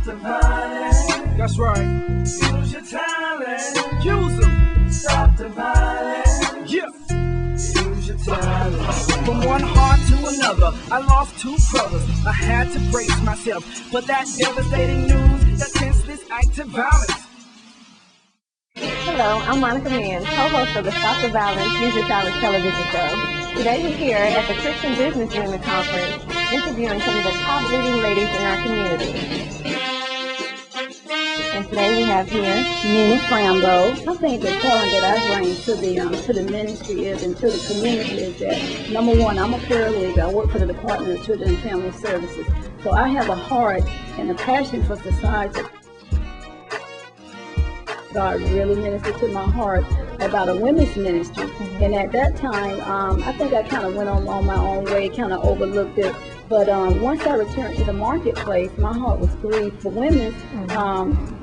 the violence. That's right. Use your talent. Use them. Stop the violence. Yeah. Use your talent. From one heart to another, I lost two brothers. I had to brace myself for that devastating news, that senseless act of violence. Hello, I'm Mann, co-host of the Stop the Violence Use Your Talent television show. Today we're here at the Christian Business Women Conference, interviewing some of the top leading ladies in our community. And today we have here Frambo. I think the talent that I bring to the ministry is, and to the community, is that, number one, I'm a paralegal. I work for the Department of Children and Family Services. So I have a heart and a passion for society. God really ministered to my heart about a women's ministry. And at that time, I think I kind of went on my own way, kind of overlooked it. But once I returned to the marketplace, my heart was grieved for women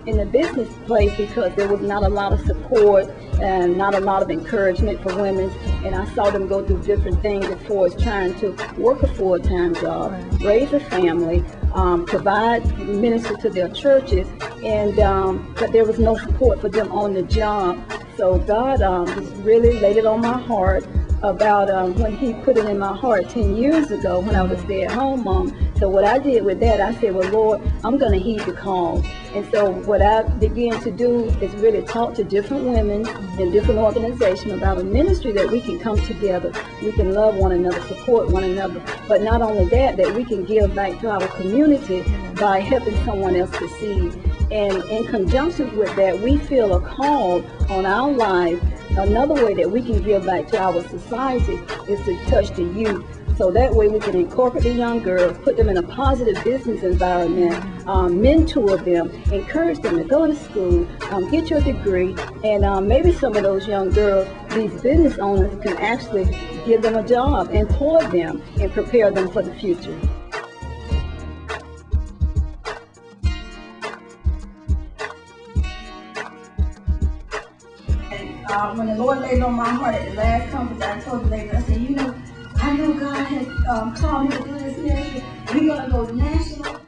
in the business place, because there was not a lot of support and not a lot of encouragement for women. And I saw them go through different things as far as trying to work a full-time job, raise a family, provide ministry to their churches, and but there was no support for them on the job. So God just really laid it on my heart about when He put it in my heart 10 years ago when I was a stay-at-home mom. So what I did with that, I said, well, Lord, I'm going to heed the call. And so what I began to do is really talk to different women in different organizations about a ministry that we can come together. We can love one another, support one another. But not only that, that we can give back to our community by helping someone else succeed. And in conjunction with that, we feel a call on our life. Another way that we can give back to our society is to touch the youth. So that way we can incorporate the young girls, put them in a positive business environment, mentor them, encourage them to go to school, get your degree, and maybe some of those young girls, these business owners, can actually give them a job, employ them, and prepare them for the future. When the Lord laid on my heart at the last conference, I told the lady, I said, you know, I know God has called me to do this ministry. We're going to go national.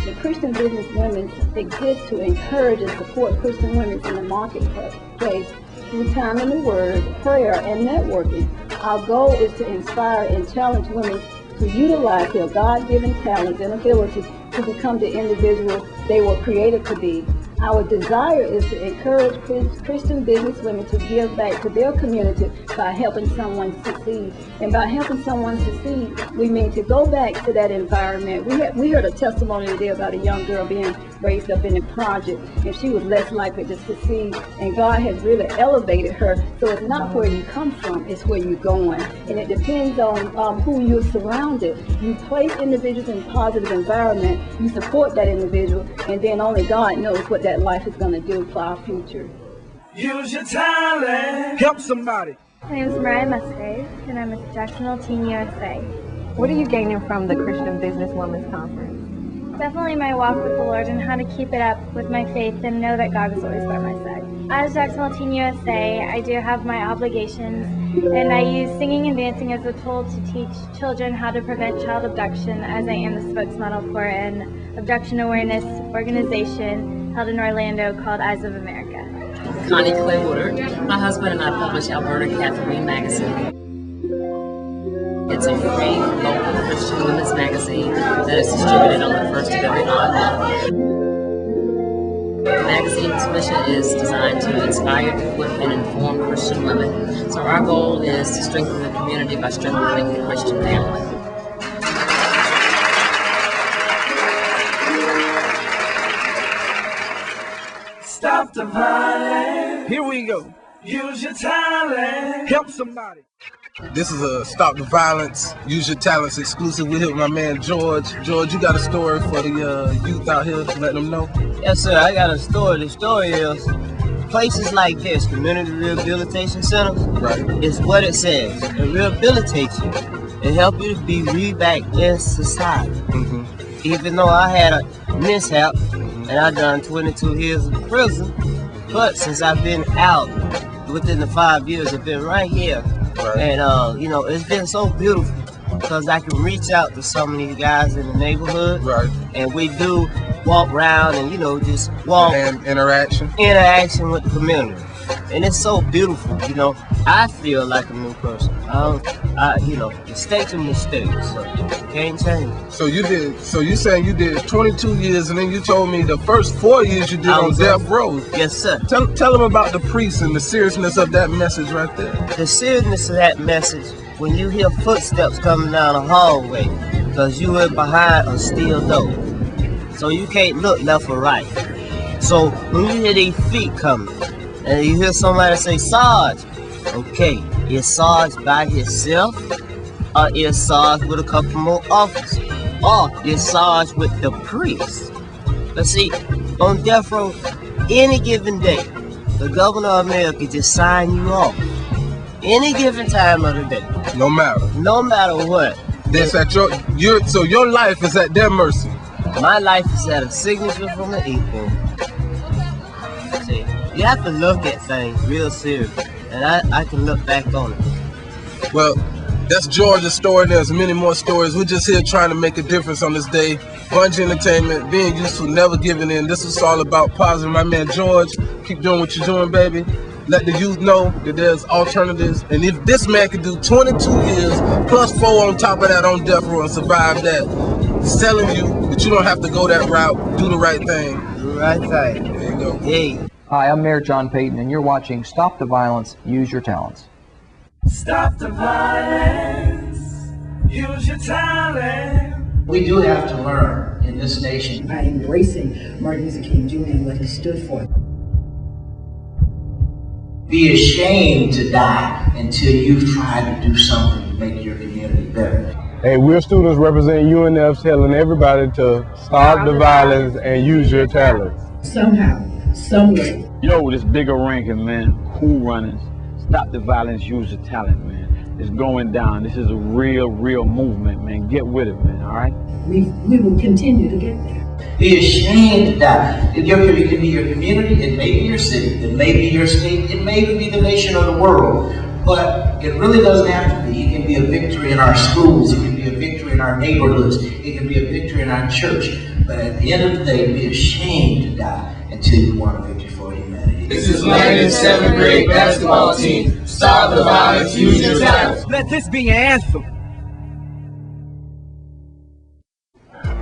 The Christian Business Women exist to encourage and support Christian women in the marketplace through time in the Word, prayer, and networking. Our goal is to inspire and challenge women to utilize their God-given talents and abilities to become the individual they were created to be. Our desire is to encourage Christian business women to give back to their community by helping someone succeed. And by helping someone succeed, we mean to go back to that environment. We heard a testimony today about a young girl being raised up in a project, and she was less likely to succeed. And God has really elevated her. So it's not where you come from, it's where you're going. And it depends on who you're surrounded. You place individuals in positive environment, you support that individual, and then only God knows what that life is going to do for our future. Use your talent. Help somebody. My name is Mariah Musgrave, and I'm at Jacksonville Teen USA. what are you gaining from the Christian Business Women's Conference? Definitely my walk with the Lord and how to keep it up with my faith and know that God is always by my side. As Jacksonville Teen USA, I do have my obligations, and I use singing and dancing as a tool to teach children how to prevent child abduction, as I am the spokesmodel for an abduction awareness organization held in Orlando called Eyes of America. Connie Clay Woodard. My husband and I publish Alberta Catholic magazine. It's a free local Christian women's magazine that is distributed on the first of every odd month. The magazine's mission is designed to inspire, equip, and inform Christian women. So our goal is to strengthen the community by strengthening the Christian family. Stop the violence. Here we go. Use your talent. Help somebody. This is a Stop the Violence, Use Your Talents exclusive. We're here with my man George. George, you got a story for the youth out here? Let them know. Yes, sir. I got a story. The story is places like this, community rehabilitation centers, right, is what it says. It rehabilitates you. It helps you to be back in society. Even though I had a mishap and I done 22 years in prison, but since I've been out, within the 5 years, I've been right here. Right. And, you know, it's been so beautiful because I can reach out to some of these guys in the neighborhood. Right. And we do walk around and, you know, just walk. And interaction with the community. And it's so beautiful, you know. I feel like a new person. You know, mistakes are mistakes, so can't change. So you saying you did 22 years, and then you told me the first 4 years you did on death row. Yes, sir. Tell them about the priest and the seriousness of that message right there. The seriousness of that message, when you hear footsteps coming down the hallway, because you were behind a steel door, so you can't look left or right. So when you hear these feet coming, and you hear somebody say, Sarge, okay, is Sarge by himself, or is Sarge with a couple more officers, or is Sarge with the priest? But see, on death row, any given day, the governor of America just sign you off. Any given time of the day. No matter what. That's at so your life is at their mercy. My life is at a signature from the equal. See, you have to look at things real serious, and I can look back on it. Well, that's George's story. There's many more stories. We're just here trying to make a difference on this day. Bunch Entertainment, being useful, never giving in. This is all about positive. My man George, keep doing what you're doing, baby. Let the youth know that there's alternatives. And if this man can do 22 years plus 4 on top of that on death row and survive that, it's telling you that you don't have to go that route. Do the right thing. Do the right thing. There you go. Hey. Hi, I'm Mayor John Payton, and you're watching Stop the Violence, Use Your Talents. Stop the violence. Use your talent. We do have to learn in this nation by embracing Martin Luther King Jr. and what he stood for. Be ashamed to die until you've tried to do something to make your community better. Hey, we're students representing UNF, telling everybody to stop the violence and use your talents. Somehow, some way. Yo, this bigger ranking, man. Cool runnings. Stop the violence, use your talent, man. It's going down. This is a real movement, man. Get with it, man, all right? We will continue to get there. Be ashamed to die. It can be your community, it may be your city, it may be your state, it may even be the nation or the world. But it really doesn't have to be. It can be a victory in our schools, it can be a victory in our neighborhoods, it can be a victory in our church. But at the end of the day, be ashamed to die until you won a victory for humanity. This is Landon's 7th grade basketball team. Stop the violence, use your talents. Let this be your anthem.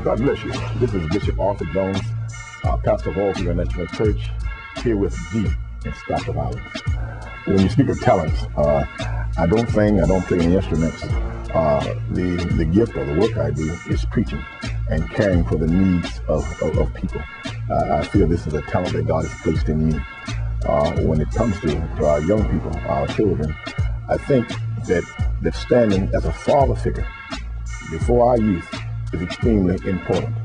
God bless you. This is Bishop Arthur Jones, pastor of All International Church, here with G and Stop the Violence. When you speak of talents, I don't sing, I don't play any instruments. The gift or the work I do is preaching and caring for the needs of people. I feel this is a talent that God has placed in me. When it comes to our young people, our children, I think that standing as a father figure before our youth is extremely important.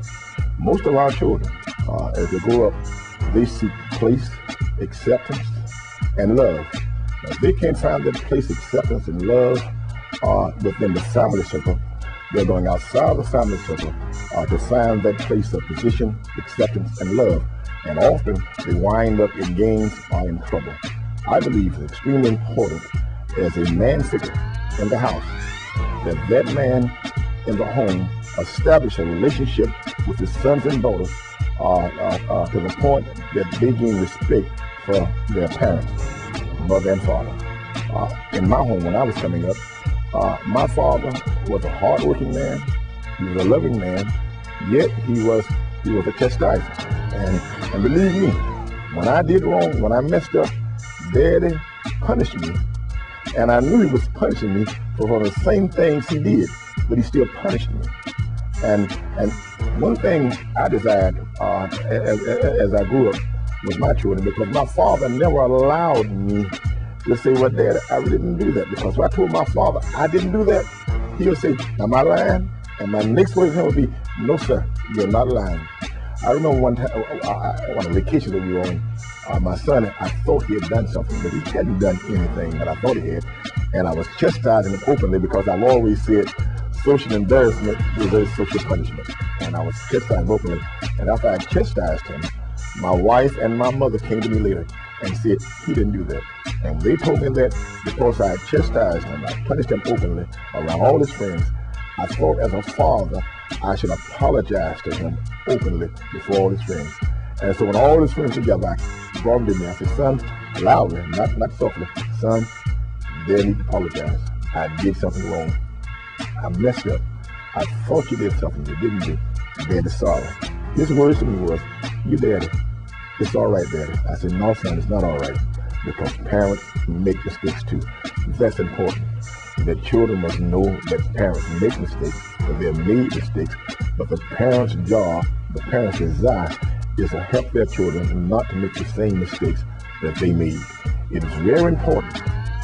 Most of our children, as they grow up, they seek place, acceptance, and love. Now, if they can't find that place, acceptance, and love within the family circle, they're going outside the family circle to find that place of position, acceptance, and love. And often they wind up in gangs or in trouble. I believe it's extremely important as a man figure in the house that man in the home establish a relationship with his sons and daughters to the point that they gain respect for their parents, mother and father. In my home, when I was coming up, my father was a hard-working man. He was a loving man, yet he was a chastiser. And believe me, when I did wrong, when I messed up, Daddy punished me. And I knew he was punishing me for the same things he did, but he still punished me. And one thing I desired as I grew up with my children, because my father never allowed me to say, well, Dad, I really didn't do that. Because if I told my father I didn't do that, he would say, am I lying? And my next word to him would be, no, sir, you're not lying. I remember one time, on a vacation that we were on, my son, I thought he had done something, but he hadn't done anything that I thought he had. And I was chastising him openly because I've always said social embarrassment deserves social punishment. And I was chastising him openly. And after I chastised him, my wife and my mother came to me later and said, he didn't do that. And they told me that because I had chastised him, I punished him openly around all his friends, I thought as a father, I should apologize to him openly before all his friends. And so when all his friends together, I brought him to me. I said, son, loudly, not softly, son, Dad need to apologize. I did something wrong. I messed up. I thought you did something you didn't do. Dad is sorry. His words to me was, you daddy, it's all right, Daddy. I said, no, son, it's not all right. Because parents make mistakes too. That's important. That children must know that parents make mistakes, that they have made mistakes, but the parents' job, the parents' desire is to help their children not to make the same mistakes that they made. It is very important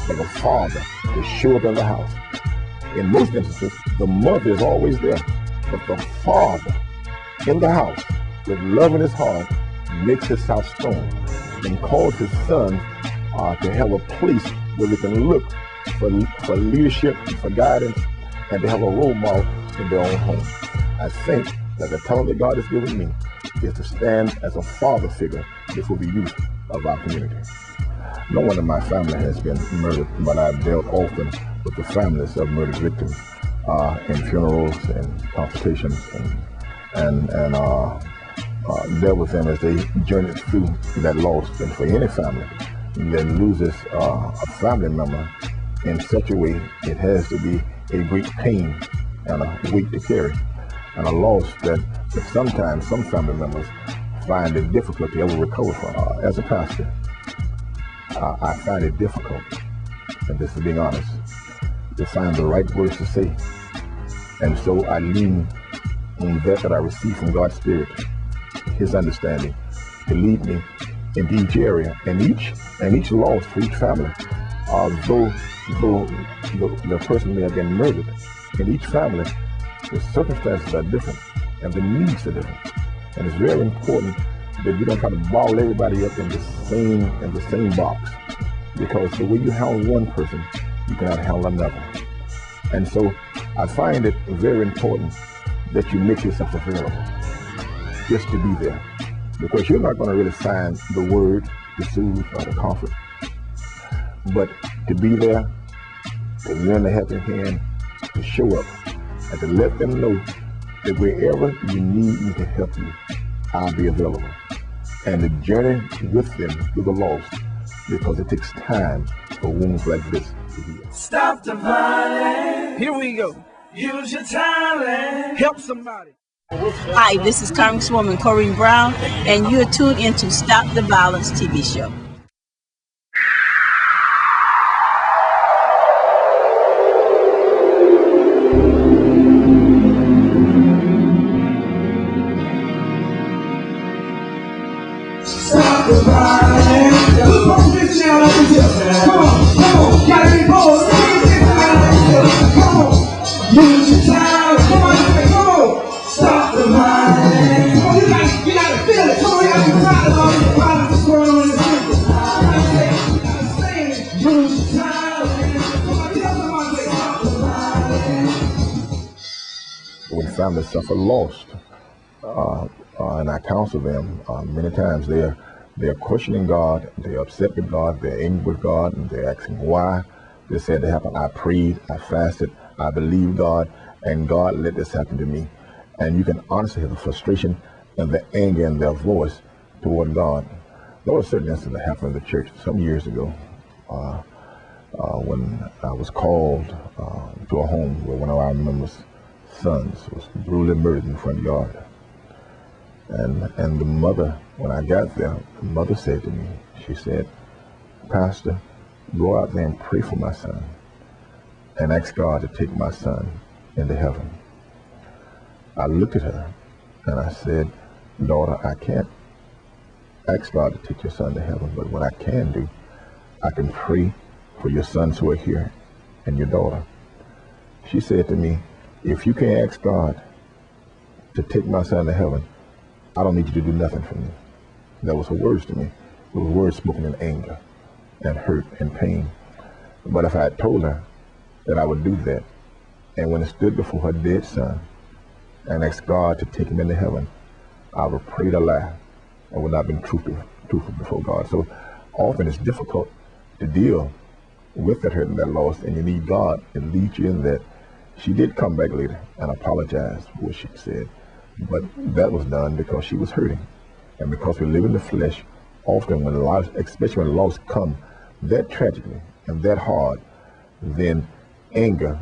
for the father to show up in the house. In most instances, the mother is always there, but the father in the house, with love in his heart, makes his house strong and calls his sons to have a place where they can look for leadership, for guidance, and to have a role model in their own home. I think that the talent that God has given me is to stand as a father figure before the youth of our community. No one in my family has been murdered, but I've dealt often with the families of murdered victims in funerals and consultations and dealt with them as they journeyed through that loss. And for any family that loses a family member in such a way, it has to be a great pain and a weight to carry, and a loss that sometimes some family members find it difficult to ever recover from. As a pastor, I find it difficult, and this is being honest, to find the right words to say. And so I lean on that I receive from God's Spirit, His understanding, to lead me in each area and each loss for each family. Though the person may have been murdered, in each family the circumstances are different and the needs are different. And it's very important that we don't try to ball everybody up in the same box, because the way you handle one person, you cannot handle another. And so I find it very important that you make yourself available just to be there, because you're not going to really find the word to soothe or to comfort, but to be there, to lend a helping hand, to show up, and to let them know that wherever you need me to help you, I'll be available. And to journey with them through the loss, because it takes time for wounds like this to heal. Stop the violence. Here we go. Use your talent. Help somebody. Hi, this is Congresswoman Corrine Brown, and you're tuned into Stop the Violence TV show. Stop the violence. Look on this channel like this. Come on. Gotta be bold. Come on. Use your talent. Come on. Stop the violence. Come on, you gotta feel it. Come on, you gotta be proud of all the violence that's going on in the city. You gotta say it. Use your talent. Come on, tell somebody to stop the violence. When families suffer loss, and I counsel them, many times they're questioning God, they're upset with God, they're angry with God, and they're asking why this had to happen. I prayed, I fasted, I believed God, and God let this happen to me. And you can honestly hear the frustration and the anger in their voice toward God. There was a certain incident that happened in the church some years ago when I was called to a home where one of our members' sons was brutally murdered in the front yard. And the mother, when I got there, the mother said to me, she said, Pastor, go out there and pray for my son and ask God to take my son into heaven. I looked at her and I said, daughter, I can't ask God to take your son to heaven, but what I can do, I can pray for your sons who are here and your daughter. She said to me, if you can't ask God to take my son to heaven, I don't need you to do nothing for me. That was her words to me. It was words spoken in anger and hurt and pain. But if I had told her that I would do that, and when I stood before her dead son and asked God to take him into heaven, I would have prayed a lie and would not have been truthful before God. So often it's difficult to deal with that hurt and that loss, and you need God to lead you in that. She did come back later and apologize for what she said, but that was done because she was hurting. And because we live in the flesh, often when loss, especially when loss comes that tragically and that hard, then anger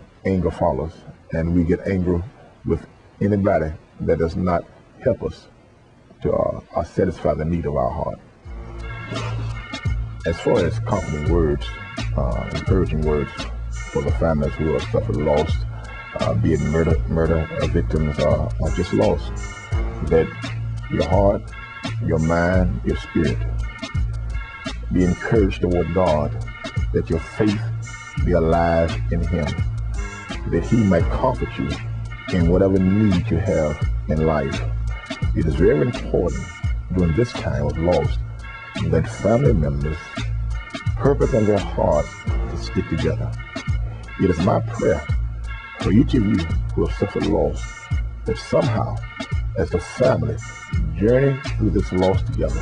follows, and we get angry with anybody that does not help us to satisfy the need of our heart. As far as comforting words, encouraging words for the families who have suffered loss, be it murder victims or just lost, that your heart, your mind, your spirit be encouraged toward God, that your faith be alive in Him, that He might comfort you in whatever need you have in life. It is very important during this time of loss that family members purpose in their hearts to stick together. It is my prayer for each of you who have suffered loss that somehow, as a family, journey through this loss together,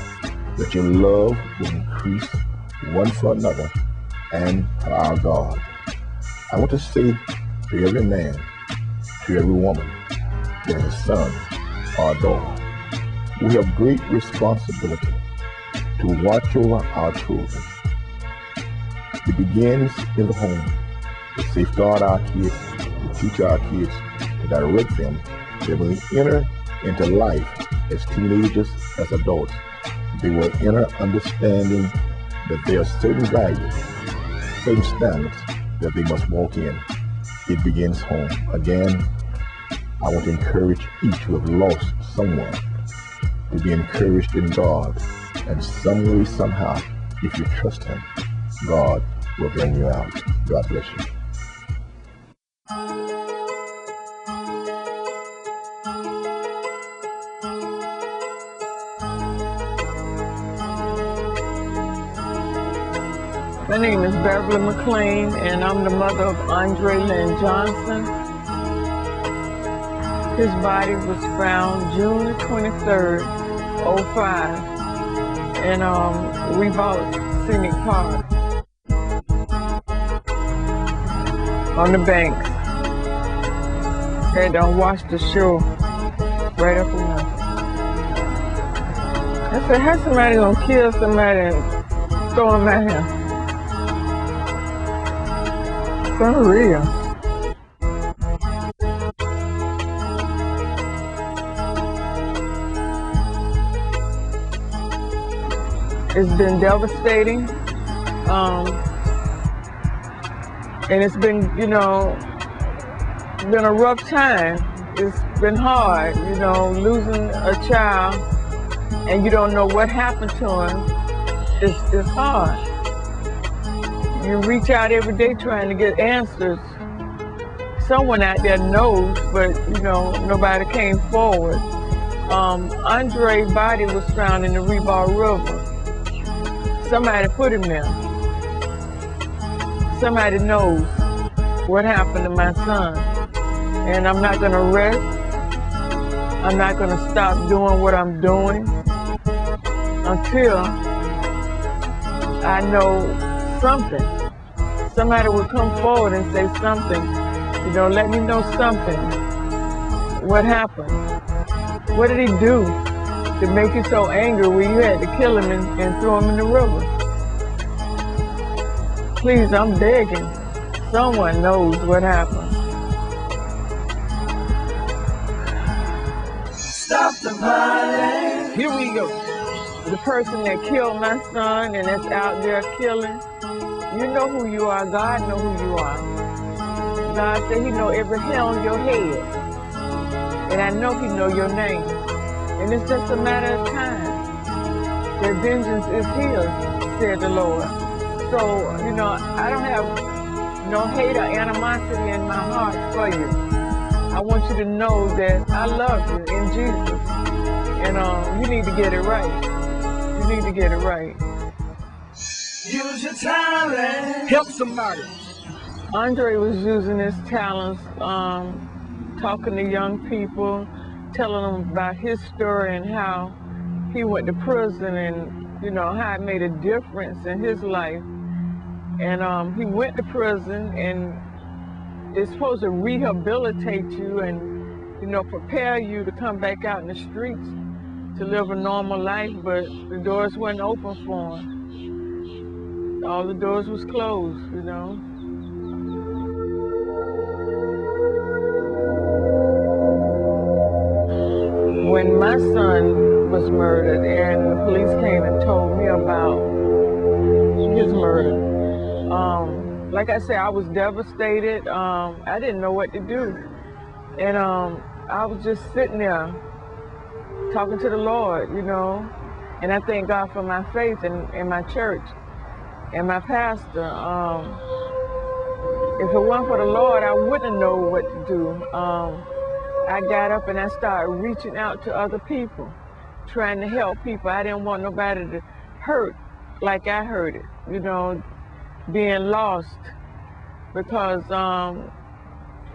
that your love will increase one for another and for our God. I want to say to every man, to every woman, that has a son or a daughter, we have great responsibility to watch over our children. It begins in the home, to safeguard our kids, to teach our kids, to direct them, that when they enter into life as teenagers, as adults, they will enter understanding that there are certain values, certain standards that they must walk in. It begins home. Again, I want to encourage each who have lost someone to be encouraged in God, and some way, somehow, if you trust Him, God will bring you out. God bless you. My name is Beverly McClain, and I'm the mother of Andre Lynn Johnson. His body was found June 23rd, 05, in Revolt Scenic Park on the banks. They done washed the shore right up in there. I said, how somebody gonna kill somebody and throw him out here? It's unreal. It's been devastating, and it's been, been a rough time. It's been hard, losing a child and you don't know what happened to him. It's hard. You reach out every day trying to get answers. Someone out there knows, but nobody came forward. Andre's body was found in the Rebar River. Somebody put him there. Somebody knows what happened to my son. And I'm not gonna rest. I'm not gonna stop doing what I'm doing until I know something. Somebody will come forward and say something. Let me know something. What happened? What did he do to make you so angry where you had to kill him and throw him in the river? Please, I'm begging. Someone knows what happened. Stop the violence. Here we go. The person that killed my son and that's out there killing, you know who you are. God know who you are. God said He know every hair on your head. And I know He know your name. And it's just a matter of time. The vengeance is His, said the Lord. So, I don't have no hate or animosity in my heart for you. I want you to know that I love you in Jesus. And you need to get it right. You need to get it right. Use your talent. Help somebody. Andre was using his talents, talking to young people, telling them about his story and how he went to prison and, how it made a difference in his life. And he went to prison and it's supposed to rehabilitate you and, you know, prepare you to come back out in the streets to live a normal life, but the doors weren't open for them. All the doors was closed, you know. When my son was murdered and the police came and told me about his murder, like I said, I was devastated. I didn't know what to do. And I was just sitting there talking to the Lord, you know. And I thank God for my faith in my church and my pastor. If it weren't for the Lord, I wouldn't know what to do. I got up and I started reaching out to other people, trying to help people. I didn't want nobody to hurt like I hurt it, you know, being lost. Because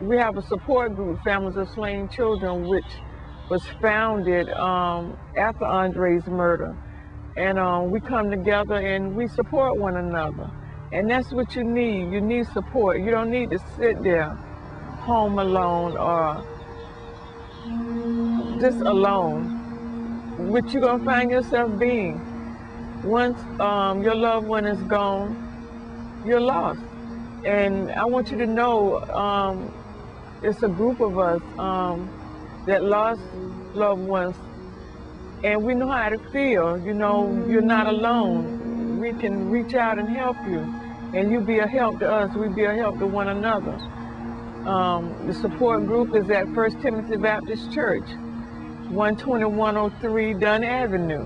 we have a support group, Families of Slain Children, which was founded after Andre's murder. And we come together and we support one another. And that's what you need. You need support. You don't need to sit there home alone or just alone, which you're gonna find yourself being. Once your loved one is gone, you're lost. And I want you to know it's a group of us that lost loved ones, and we know how to feel. You know, you're not alone. We can reach out and help you, and you be a help to us. We be a help to one another. The support group is at 1 Timothy Baptist Church, 12103 Dunn Avenue.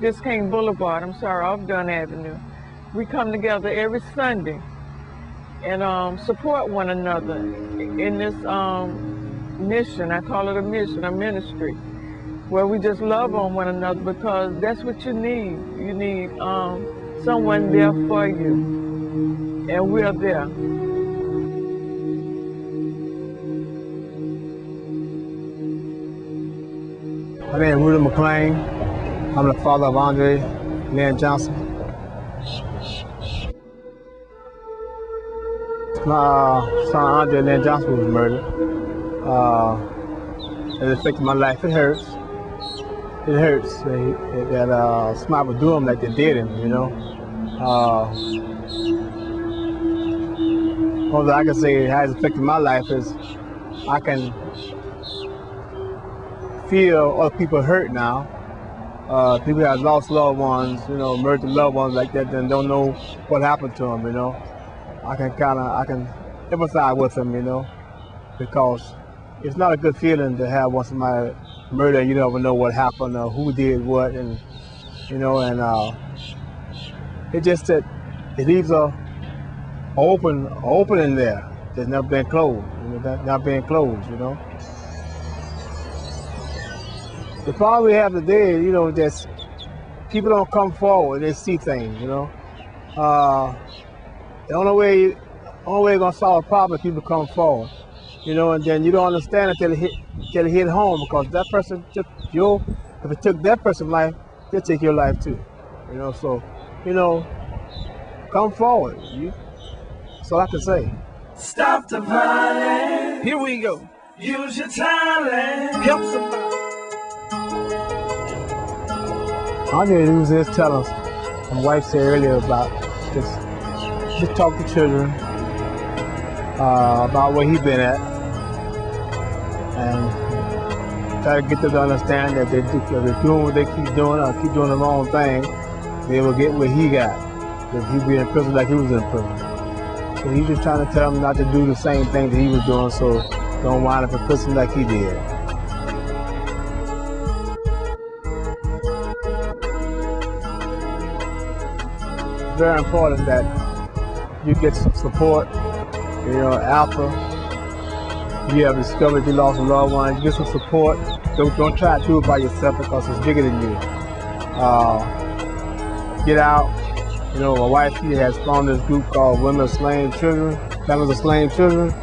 Biscayne Boulevard, I'm sorry, off Dunn Avenue. We come together every Sunday and support one another in this mission. I call it a mission, a ministry, where we just love on one another, because that's what you need. You need someone there for you, and we're there. My name is Rudy McClain. I'm the father of Andre Lynn Johnson. My son Andre Lynn Johnson was murdered. It affected my life. It hurts. It hurts that somebody would do him like they did him, you know. All that I can say how it's affected my life is I can feel other people hurt now. People that have lost loved ones, you know, murdered loved ones like that, and don't know what happened to them, you know. I can empathize with them, you know, because it's not a good feeling to have one somebody murder and you never know what happened or who did what, and you know, and it just that it leaves a opening there that's never been closed, you know, not being closed, you know. The problem we have today, you know, that people don't come forward, they see things, you know. The only way you're gonna solve a problem is people come forward, you know, and then you don't understand until it hit home, because that person if it took that person's life, they'll take your life too, you know. So, you know, come forward. That's all I can say. Stop the violence. Here we go. Use your talent. Help somebody. Andre lose his talents. My wife said earlier about just talk to children about where he's been at, and try to get them to understand that if they're doing what they keep doing or keep doing the wrong thing, they will get what he got. If he be in prison like he was in prison. So he's just trying to tell them not to do the same thing that he was doing, so don't wind up in prison like he did. It's very important that you get some support. You know, after you have discovered you lost a loved one, you get some support. Don't try to do it by yourself, because it's bigger than you. Get out. You know, my wife, she has formed this group called Women of Slain Children, Families of Slain Children.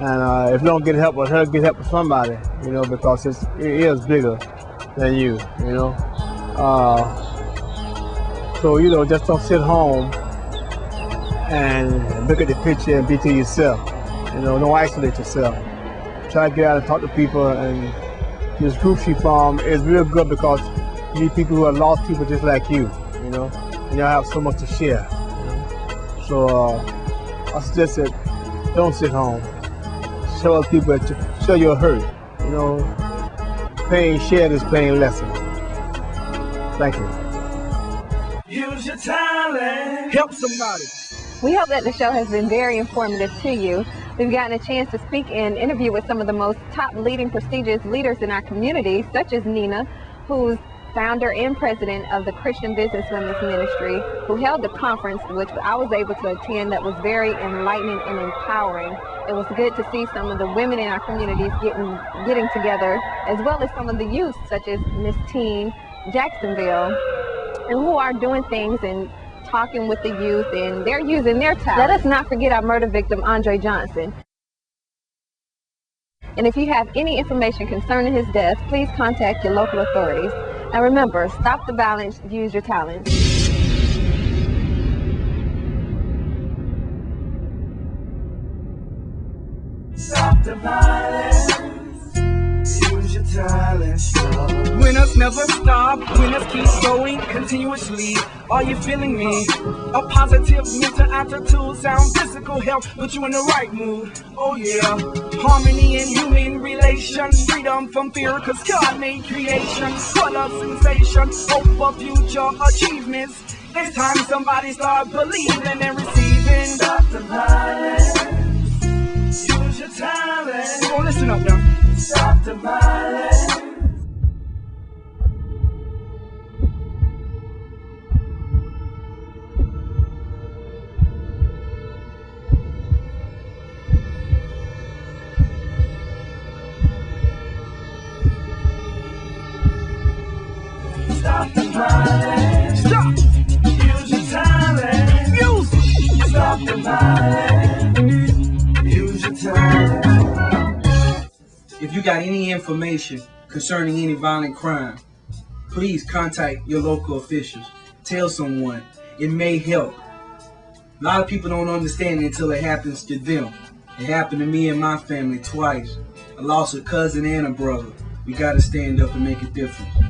And if you don't get help with her, get help with somebody, you know, because it is bigger than you, you know. So, you know, just don't sit home and look at the picture and be to yourself. You know, don't isolate yourself. Try to get out and talk to people, and this group she formed is real good because you need people who are lost people just like you, you know, and y'all have so much to share. You know? So I suggest that don't sit home. Show other people that show your hurt. You know, pain shared is pain lessened. Thank you. Use your talent. Help somebody. We hope that the show has been very informative to you. We've gotten a chance to speak and interview with some of the most top leading prestigious leaders in our community, such as Nina, who's founder and president of the Christian Business Women's Ministry, who held the conference, which I was able to attend, that was very enlightening and empowering. It was good to see some of the women in our communities getting together, as well as some of the youth, such as Miss Teen Jacksonville, and who are doing things and talking with the youth, and they're using their talent. Let us not forget our murder victim, Andre Johnson. And if you have any information concerning his death, please contact your local authorities. And remember, stop the violence, use your talent. Stop the violence, use your talent. Winners never stop, winners keep going continuously. Are you feeling me? A positive mental attitude, sound physical health, put you in the right mood. Oh yeah, harmony in human relations, freedom from fear, cause God made creation. What a sensation, hope for future achievements. It's time somebody start believing and receiving. Stop the violence, use your talent. Come on, listen up now. Stop the violence. Stop the violence. Stop. Use your talent. Use it. Stop the violence. Use your talent. If you got any information concerning any violent crime, please contact your local officials. Tell someone. It may help. A lot of people don't understand it until it happens to them. It happened to me and my family twice. I lost a cousin and a brother. We got to stand up and make a difference.